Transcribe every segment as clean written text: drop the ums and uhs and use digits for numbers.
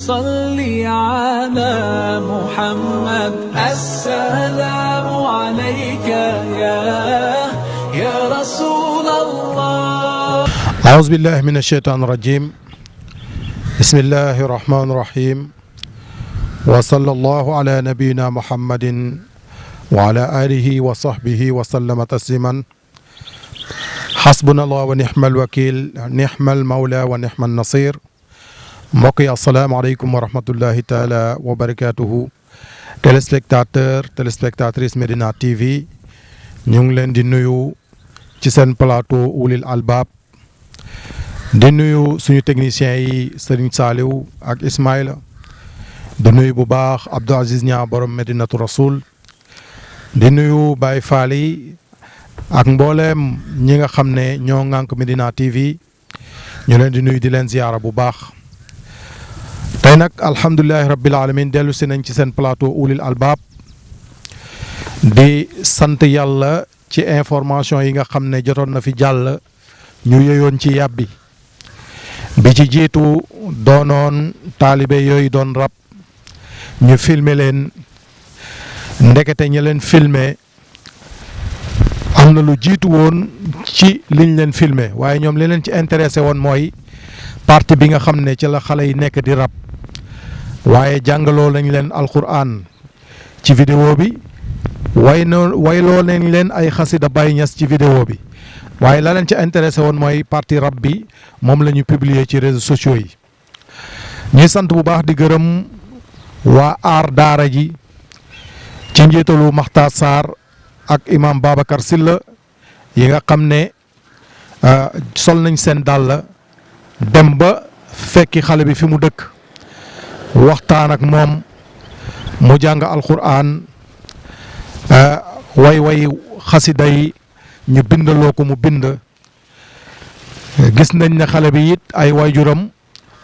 صل على محمد السلام عليك يا رسول الله. أعوذ بالله من الشيطان الرجيم. بسم الله الرحمن الرحيم. وصلى الله على نبينا محمد وعلى آله وصحبه وسلم تسليما. حسبنا الله ونعم الوكيل نعم المولى ونعم النصير. mbokk yi asalaamaaleykum wa rahmatullahi taala wa barakatuhu. téléspectatrice Medina TV ñu ngi leen di nuyu ci seen plateau Ulil Albab di nuyu suñu techniciens yi Serigne Saliou ak Ismaïla di nuyu bu baax Abdou Aziz Niang borom Medinatu Rasoul di nuyu Baye Fall yi ak mbooleem ñi nga xam ne ñoo ŋànk Medina TV ñu leen di nuyu di leen ziyaara bu baax. tey nag alhamdulilahi rabbil alamin dellu si nañ ci seen plateau Ulil Albab di sant yàlla ci information yi nga xam ne jotoon na fi jàll ñu yeyoon ci yàbbi bi ci jiitu doonoon taalibe yooyu doon rab ñu filmer leen ndekete ña leen filmer am na lu jiitu woon ci liñ leen filmer waaye ñoom li leen ci intéressé woon mooy partie bi nga xam ne ci la xale yi nekk di rab waaye jàngaloo lañ leen alquran ci vidéo bi wayloo nañ leen ay xasida Baay Ñas ci vidéo bi waaye la leen ci intéressé woon mooy partie rab bi moom la ñu publier ci réseaux sociaux yi. ñuy sant bu baax di gërëm waa aar daara ji ci njiitalu Makhtar Sarr ak imam Babacar Silla yi nga xam ne sol nañ seen dàll dem ba fekki xale bi fi mu dëkk waxtaan ak moom mu jàng alquran way xasida yi ñu bindaloo ko mu bind. gis nañ ne xale bi it ay wayjuram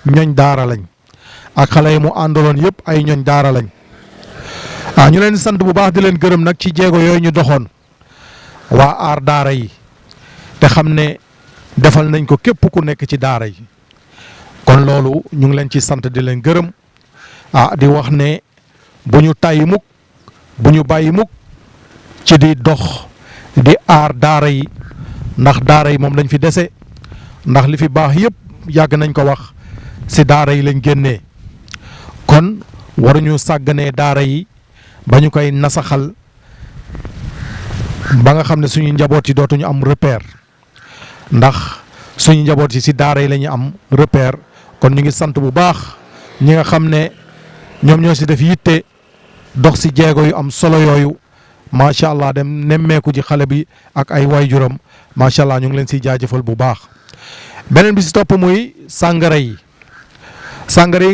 ñooñ daara lañ ak xale yi mu àndaloon yëpp ay ñooñ daara lañ ñu leen sant bu baax di leen gërëm nag ci jéego yooyu ñu doxoon waa aar daara yi te xam ne defal nañ ko képp ku nekk ci daara yi kon loolu ñu ngi leen ci sant di leen gërëm di wax ne bu ñu tàyyi mukk bu ñu bàyyi mukk ci di dox di aar daara yi ndax daara yi moom lañ fi dese ndax li fi baax yëpp yàgg nañ ko wax si daara yi lañ génnee kon waruñu sàgganee daara yi ba ñu koy nasaxal ba nga xam ne suñu njaboot yi dootuñu am repère ndax suñu njaboot yi si daara yi la ñu am repère kon ñu ngi sant bu baax ñi nga xam ne ñoom ñoo si def yitte dox si jéego yu am solo yooyu macha allah dem nemmeeku ji xale bi ak ay waajuram macha allah ñu ngi leen siy jaajëfal bu baax. beneen bi si topp muy sàngara yi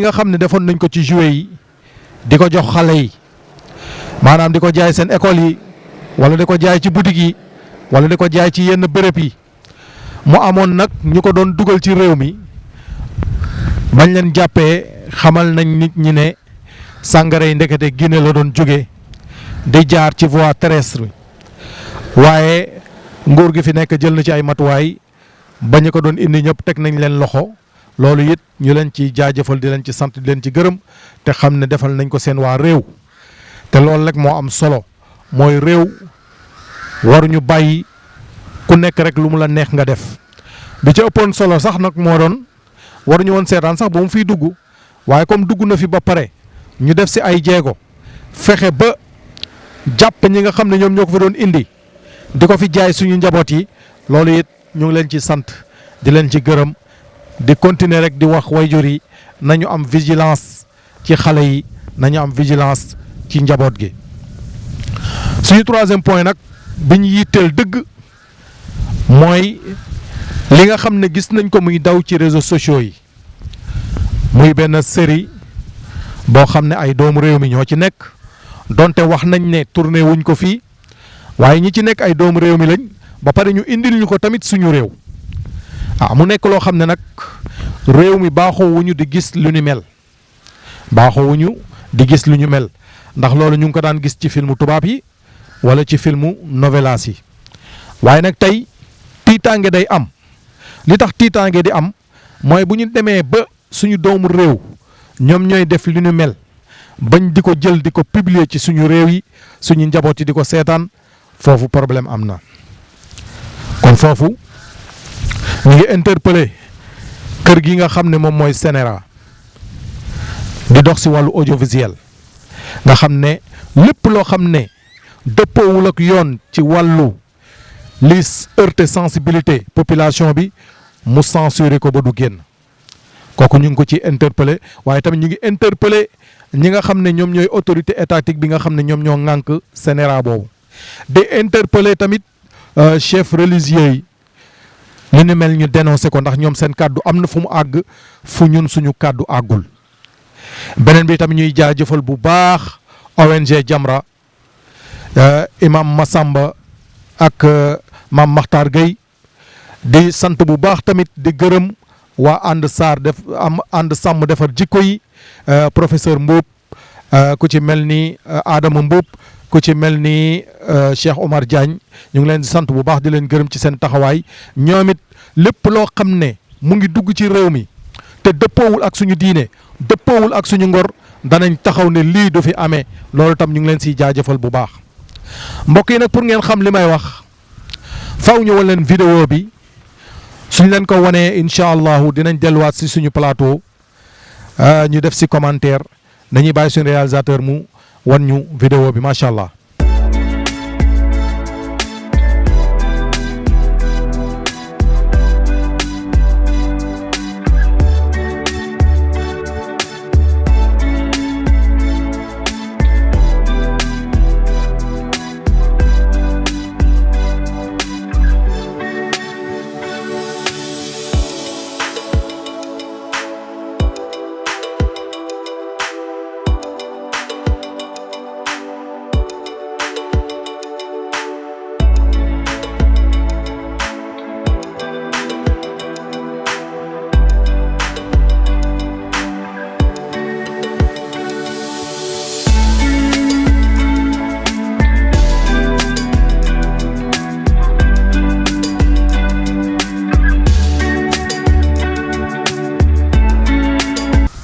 nga xam ne defoon nañ ko ci jouet yi di ko jox xale yi maanaam di ko jaay seen école yi wala di ko jaay ci boutique yi wala di ko jaay ci yenn béréb yi. mu amoon nag ñu ko doon dugal ci réew mi bañ leen jàppee xamal nañ nit ñi ne sàngara yi ndekete Guinée la doon jóge di jaar ci voie terrestre waaye nguur gi fi nekk jël na ci ay matuwaay ba ñu ko doon indi ñëpp teg nañ leen loxo loolu it ñu leen ci jaajëfal di leen ci sant di leen ci gërëm te xam ne defal nañ ko seen waa réew te loolu rek moo am solo mooy réew waruñu bàyyi ku nekk rek lu mu la neex nga def bi ci ëppoon solo sax nag moo doon waruñu woon seetaan sax ba mu fiy dugg waaye comme dugg na fi ba pare ñu def si ay jéego fexe ba jàpp ñi nga xam ne ñoom ñoo ko fi doon indi di ko fi jaay suñu njaboot yi loolu it ñu ngi leen ci sant di leen ci gërëm di continuer rek di wax wayjur yi nañu am vigilance ci xale yi nañu am vigilance ci njaboot gi. suñu troisième point nag bi ñu yitteel dëgg mooy li nga xam ne gis nañ ko muy daw ci réseaux sociaux yi muy benn série boo xam ne ay doomu réew mi ñoo ci nekk donte wax nañ ne tourné wuñ ko fii waaye ñi ci nekk ay doomu réew mi lañ ba pare ñu indil ñu ko tamit suñu réew mu nekk loo xam ne nag réew mi baaxoo wuñu di gis lu ñu mel baaxoo wuñu di gis lu ñu mel ndax loolu ñu ngi ko daan gis ci filmu tubaab yi wala ci filmu novelas yi waaye nag tey tiitaange day am li tax tiitaange di am mooy bu ñu demee ba suñu doomu réew ñoom ñooy def li ñu mel bañ di ko jël di ko publier ci suñu réew yi suñu njaboot yi di ko seetaan foofu problème am na. kon foofu ñu ngi interpellé kër gi nga xam ne moom mooy CNRA di dox si wàllu audiovisuel nga xam ne lépp loo xam ne dëppoowul ak yoon ci wàllu li heurté sensibilité population bi mu censuré ko ba du génn kooku ñu ngi ko ci interpellé waaye tamit ñu ngi interpellé ñi nga xam ne ñoom ñooy autorité étatique bi nga xam ne ñoom ñoo ŋànk CNRA boobu de interpellé tamit chef religieux yi li ni mel ñu dénoncé ko ndax ñoom seen kàddu am na fu mu àgg fu ñun suñu kàddu àggul. beneen bi tamit ñuy jaajëfal bu baax ONG Jamra imam Massamba ak maam Makhtar Gueye di sant bu baax tamit di gërëm waa ànd sàmm defar jikko yi professeur Mboup ku ci mel ni Adama Mboup ku ci mel ni Cheikh Omar Diagne ñu ngi leen di sant bu baax di leen gërëm ci seen taxawaay ñoom it lépp loo xam ne mu ngi dugg ci réew mi te dëppoowul ak suñu diine dëppoowul ak suñu ngor danañ taxaw ne lii du fi amee loolu tam ñu ngi leen siy jaajëfal bu baax mbokk yi nag pour ngeen xam li may wax faw ñu wan leen vidéo bi suñ leen ko wanee incha allahu dinañ delluwaat si suñu plateau ñu def si commentaire dañuy bàyyi suñu réalisateur mu wan ñu vidéo bi macha allah.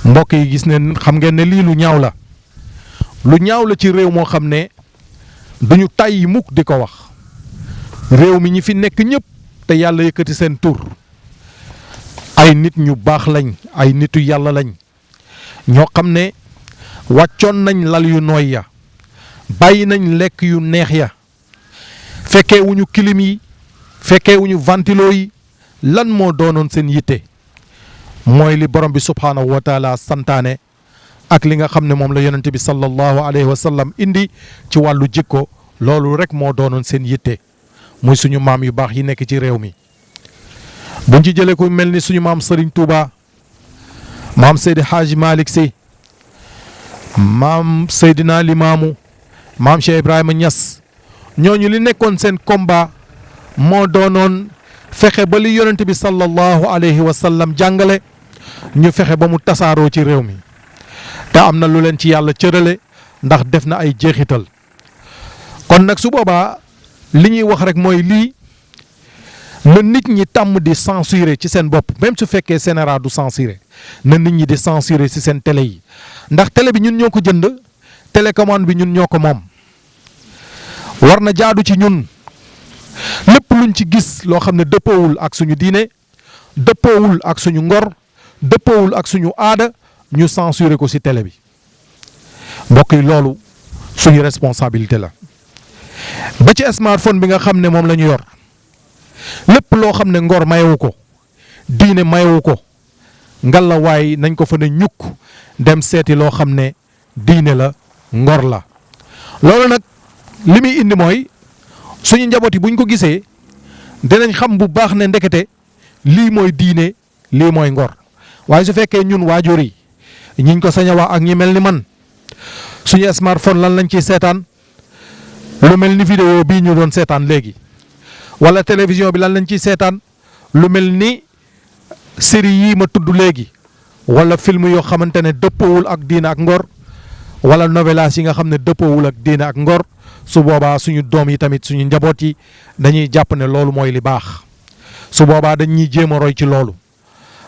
mbokk yi gis ne xam ngeen ne lii lu ñaaw la ci réew moo xam ne duñu tàyyi mukk di ko wax réew mi ñi fi nekk ñëpp te yàlla yëkkati seen tur ay nit ñu baax lañ ay nitu yàlla lañ ñoo xam ne wàccoon nañ lal yu nooy ya bàyyi nañ lekk yu neex ya fekkee wuñu clim yi fekkee wuñu ventilo yi lan moo doonoon seen yitte mooy li borom bi subhaanahu wa taala santaane ak li nga xam ne moom la yonente bi sallallahu alayhi wa sallam indi ci wàllu jikko loolu rek moo doonoon seen yitte muy suñu maam yu baax yi nekk ci réew mi buñ ci jëlee ku mel ni suñu maam Serigne Touba maam Seydi Hadji Malick Sy maam Seydina Limaamu maam Cheikh Ibrahima Niass ñooñu li nekkoon seen combat moo doonoon fexe ba li yonente bi sallallahu alayhi wa sallam jàngale ñu fexe ba mu tasaaroo ci réew mi te am na lu leen ci yàlla cërale ndax def na ay jeexital kon nag su boobaa li ñuy wax rek mooy lii na nit ñi tàmm di censurer ci seen bopp même su fekkee CNRA du censurer na nit ñi di censurer ci seen télé yi ndax télé bi ñun ñoo ko jënd télécommande bi ñun ñoo ko moom war na jaadu ci ñun lépp luñ ci gis loo xam ne dëppoowul ak suñu diine dëppoowul ak suñu ngor dëppoowul ak suñu aada ñu censurer ko ci télé bi mbokk yi loolu suñu responsabilité la ba ci smartphone bi nga xam ne moom la ñu yor lépp loo xam ne ngor mayewu ko diine mayewu ko ngalla waay nañ ko fa ne ñukk dem seeti loo xam ne diine la ngor la loolu nag li muy indi mooy suñu njaboot yi buñ ko gisee dinañ xam bu baax ne ndekete lii mooy diine lii mooy ngor waaye su fekkee ñun waajur yi ñiñ ko sañ a wax ak ñi mel ni man suñu smartphone lan lañ ciy seetaan lu mel ni vidéo bii ñu doon seetaan léegi wala télévision bi lan lañ ciy seetaan lu mel ni série yii ma tudd léegi wala film yoo xamante ne dëppoowul ak diine ak ngor wala novelas yi nga xam ne dëppoowul ak diine ak ngor su boobaa suñu doom yi tamit suñu njaboot yi dañuy jàpp ne loolu mooy li baax su boobaa dañuy jéem a roy ci loolu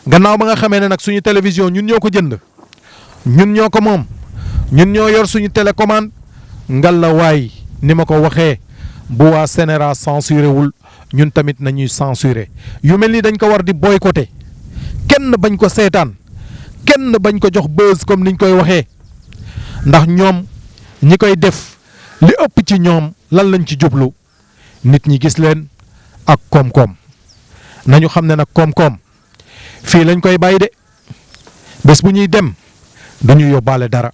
gannaaw ba nga xamee ne nag suñu télévision ñun ñoo ko jënd ñun ñoo ko moom ñun ñoo yor suñu télécommande ngal la waay ni ma ko waxee bu waa Sénéra censuré wul ñun tamit nañuy censuré yu mel ni dañ ko war di boycotté kenn bañ ko seetaan kenn bañ ko jox buzz comme niñ koy waxee ndax ñoom ñi koy def li ëpp ci ñoom lan lañ ci jublu nit ñi gis leen ak koom-koom nañu xam ne nag koom-koom fii lañ koy bàyyi de bés bu ñuy dem duñu yóbbaale dara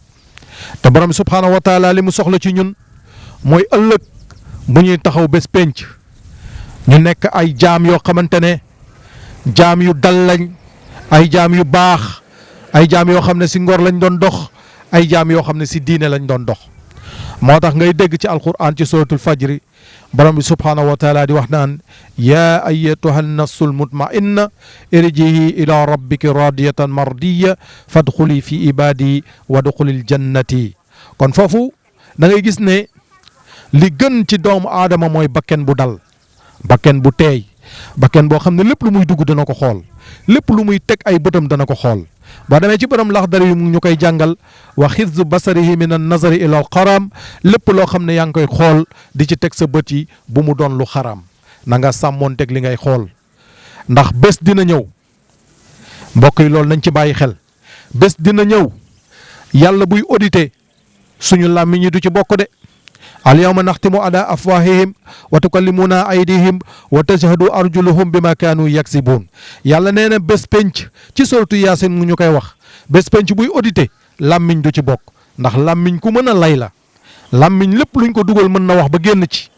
te borom subhaanahu wa taala li mu soxla ci ñun mooy ëllëg bu ñuy taxaw bés penc ñu nekk ay jaam yoo xamante ne jaam yu dal lañ ay jaam yu baax ay jaam yoo xam ne si ngor lañ doon dox ay jaam yoo xam ne si diine lañ doon dox moo tax ngay dégg ci alquran ci suratul fajri borom bi subhaanahu wa taala di wax naan yaa ayyatuha nafsul mutmainna irjihi ila rabbiki radiyatan mardiya fadxuli fi ibadi wadxulil jannati kon foofu da ngay gis ne li gën ci doomu aadama mooy bakken bu dal bakken bu teey bakken boo xam ne lépp lu muy dugg dana ko xool lépp lu muy teg ay bëtam dana ko xool boo demee ci borom Laxdari yu ñu koy jàngal wa xifzu basarihi min an nazari ila al xaram lépp loo xam ne yaa ngi koy xool di ci teg sa bët yi bu mu doon lu xaram na nga sàmmoon teg li ngay xool ndax bés dina ñëw mbokk yi loolu nañ ci bàyyi xel bés dina ñëw yàlla buy audité suñu làmmiñ yi du ci bokk de al yawma naxtimu ala afwahihim wa tukallimuna aydihim wa tashhadu arjuluhum bima kaanu yaksibuun yàlla nee na bés penc ci suratu yaasin mu ñu koy wax bés penc buy audité làmmiñ du ci bokk ndax làmmiñ ku mën a lay la làmmiñ lépp luñ ko dugal mën na wax ba génn ci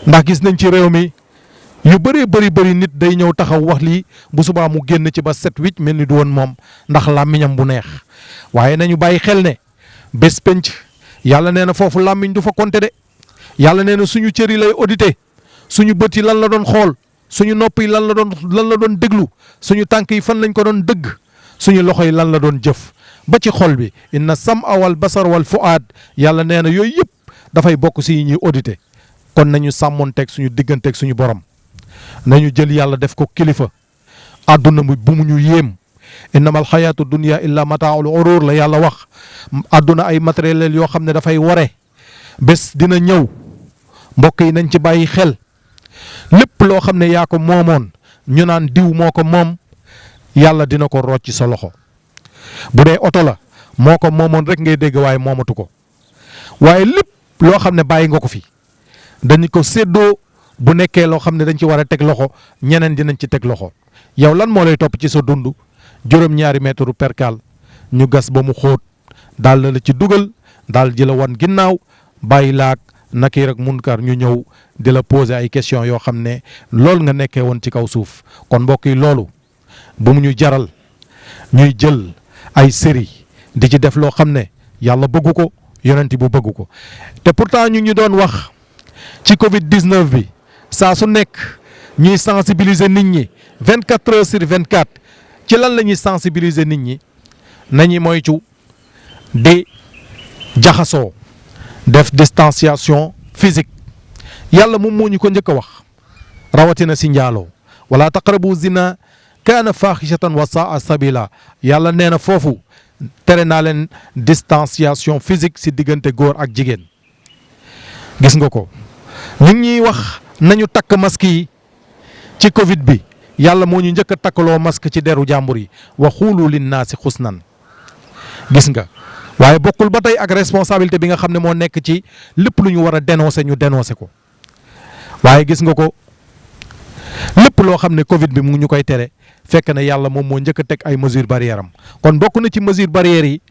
ndax gis nañ ci réew mi yu bëree bëri nit day ñëw taxaw wax lii bu subaa mu génn ci ba set wicc mel ni du woon moom ndax làmmiñam bu neex waaye nañu bàyyi xel ne bés penc yàlla nee na foofu làmmiñ du fa compter de yàlla nee na suñu cër yi lay audité suñu bët yi lan la doon xool suñu nopp yi lan la doon déglu suñu tànk yi fan lañ ko doon dëgg suñu loxo yi lan la doon jëf ba ci xol bi inna sam'a wal basar wal fuaad yàlla nee na yooyu yëpp dafay bokk si ñuy audité kon nañu sàmmoonteeg suñu digganteeg suñu borom nañu jël yàlla def ko kilifa àdduna bu mu ñu yéem innamal xayaatu dunya illa mataaul urur la yàlla wax àdduna ay matériel yoo xam ne dafay ware bés dina ñëw mbokk yi nañ ci bàyyi xel lépp loo xam ne yaa ko moomoon ñu naan diw moo ko moom yàlla dina ko rocc sa loxo bu dee oto la moo ko moomoon rek ngay dégg waaye moomatu ko waaye lépp loo xam ne bàyyi nga ko fi dañ ko séddoo bu nekkee loo xam ne dañ ci war a teg loxo ñeneen dinañ ci teg loxo yow lan moo lay topp ci sa dund juróom-ñaari mètre percal ñu gas ba mu xóot daal la ci dugal daal di la wan ginnaaw bàyyi laak Nakiir ak Munkar ñu ñëw di la poser ay questions yoo xam ne loolu nga nekkee woon ci kaw suuf kon mbokk yi loolu bu mu ñu jaral ñuy jël ay série di ci def loo xam ne yàlla bëggu ko yonent bu bëggu ko te pourtant ñu doon wax ci Covid 19 bi saa su nekk ñuy sensibiliser nit ñi 24 heures sur 24 ci lan la ñuy sensibiliser nit ñi nañu moytu di jaxasoo def distanciation physique yàlla moom moo ñu ko njëkk a wax rawatina si njaaloo wala taqrabu zina kaana faaxishatan wa saa sabila yàlla nee na foofu tere naa leen distanciation physique si diggante góor ak jigéen gis nga ko ñu ngi ñuy wax nañu takk masque yi ci Covid bi yàlla moo ñu njëkk a takkaloo masque ci deru jàmbur yi wa xuulu linnaasi xusnan gis nga waaye bokkul ba tey ak responsabilité bi nga xam ne moo nekk ci lépp lu ñu war a dénoncer ñu dénoncer ko waaye gis nga ko lépp loo xam ne Covid bi mu ngi ñu koy tere fekk na yàlla moom moo njëkk a teg ay mesures barrières am kon bokk na ci mesures barrières yi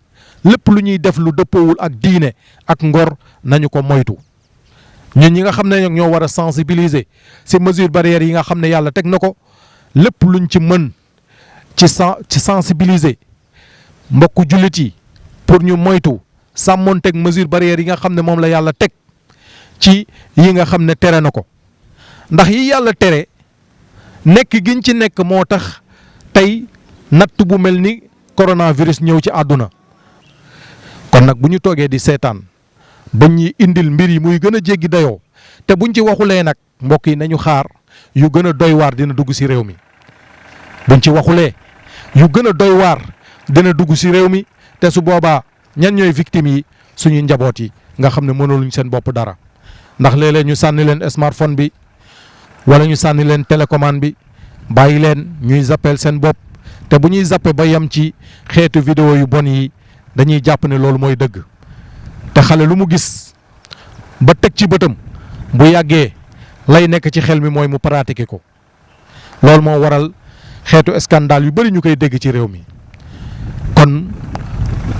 lépp lu ñuy def lu dëppoowul ak diine ak ngor nañu ko moytu ñun ñi nga xam ne ñoo war a sensibiliser ci mesures barrières yi nga xam ne yàlla teg na ko lépp luñ ci mën ci sensibiliser mbokku jullit yi pour ñu moytu sàmmoonteeg mesures barrières yi nga xam ne moom la yàlla teg ci yi nga xam ne tere na ko ndax yi yàlla tere nekk giñ ci nekk moo tax tey natt bu mel ni coronavirus ñëw ci àdduna kon nag bu ñu toogee di seetaan ba ñuy indil mbir yi muy gën a jéggi dayoo te buñ ci waxulee nag mbokk yi nañu xaar yu gën a doy waar dina dugg si réew mi buñ ci waxulee yu gën a doy waar dina dugg si réew mi te su boobaa ñan ñooy victimes yi suñu njaboot yi nga xam ne mënuluñ seen bopp dara ndax léeg-léeg ñu sànni leen smartphone bi wala ñu sànni leen télécommande bi bàyyi leen ñuy zappel seen bopp te bu ñuy zappe ba yem ci xeetu vidéo yu bon yi dañuy jàpp ne loolu mooy dëgg te xale lu mu gis ba teg ci bëtam bu yàggee lay nekk ci xel mi mooy mu pratiquer ko loolu moo waral xeetu scandale yu bari ñu koy dégg ci réew mi kon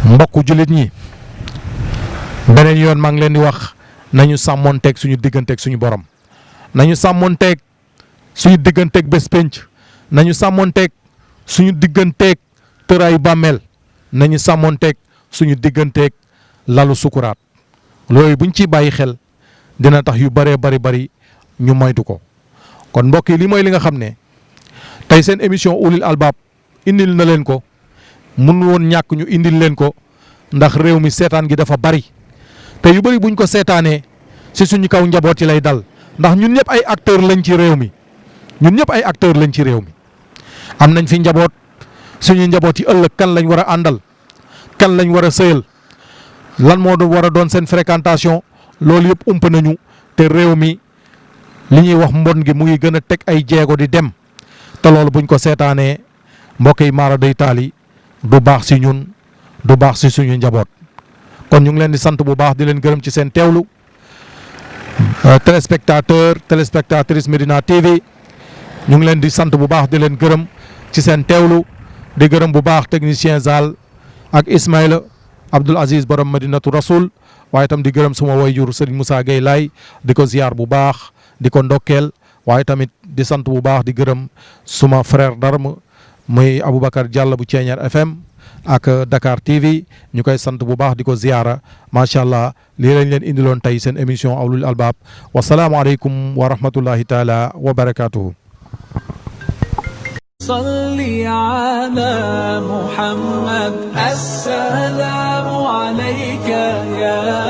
mbokku jullit ñi beneen yoon maa ngi leen di wax nañu sàmmoonteeg suñu digganteeg suñu borom nañu sàmmoonteeg suñu digganteeg bés penc nañu sàmmoonteeg suñu digganteeg tëraayu bàmmeel nañu sàmmoonteeg suñu digganteeg lalu sukuraat loolu buñ ciy bàyyi xel dina tax yu bëree bari ñu moytu ko kon mbokk yi li mooy li nga xam ne tey seen émission ulil albaab indil na leen ko mun woon ñàkk ñu indil leen ko ndax réew mi seetaan gi dafa bari te yu bari buñ ko seetaanee ci suñu kaw njaboot yi lay dal ndax ñun ñëpp ay acteur lañ ci réew mi ñun ñëpp ay acteur lañ ci réew mi am nañ fi njaboot suñu njaboot yi ëllëg kan lañ war a àndal kan lañ war a sëyal lan moo war a doon seen fréquentation loolu yëpp ump nañu te réew mi li ñuy wax mbon gi mu ngi gën a teg ay jéego di dem te loolu buñ ko seetaanee mbokk yi maara day taali du baax si ñun du baax si suñu njaboot kon ñu ngi leen di sant bu baax di leen gërëm ci seen teewlu téléspectatrice Médina TV ñu ngi leen di sant bu baax di leen gërëm ci seen teewlu di gërëm bu baax technicien Zal ak Ismaïla Abdoul Aziz borom Madinatu Rasoul waaye itam di gërëm suma wayjur Serigne Moussa Gueye Laye di ko ziar bu baax di ko ndokkeel waaye tamit di sant bu baax di gërëm suma frère d'arme muy Aboubacar Diallo bu Thiéniere FM ak Dakar TV ñu koy sant bu baax di ko ziara macha allah lii lañ leen indiloon tey seen émission Awlul Albaab wasalaamualeykum wa rahmatullahi taala wa barakatuhu. صل على محمد السلام عليك يا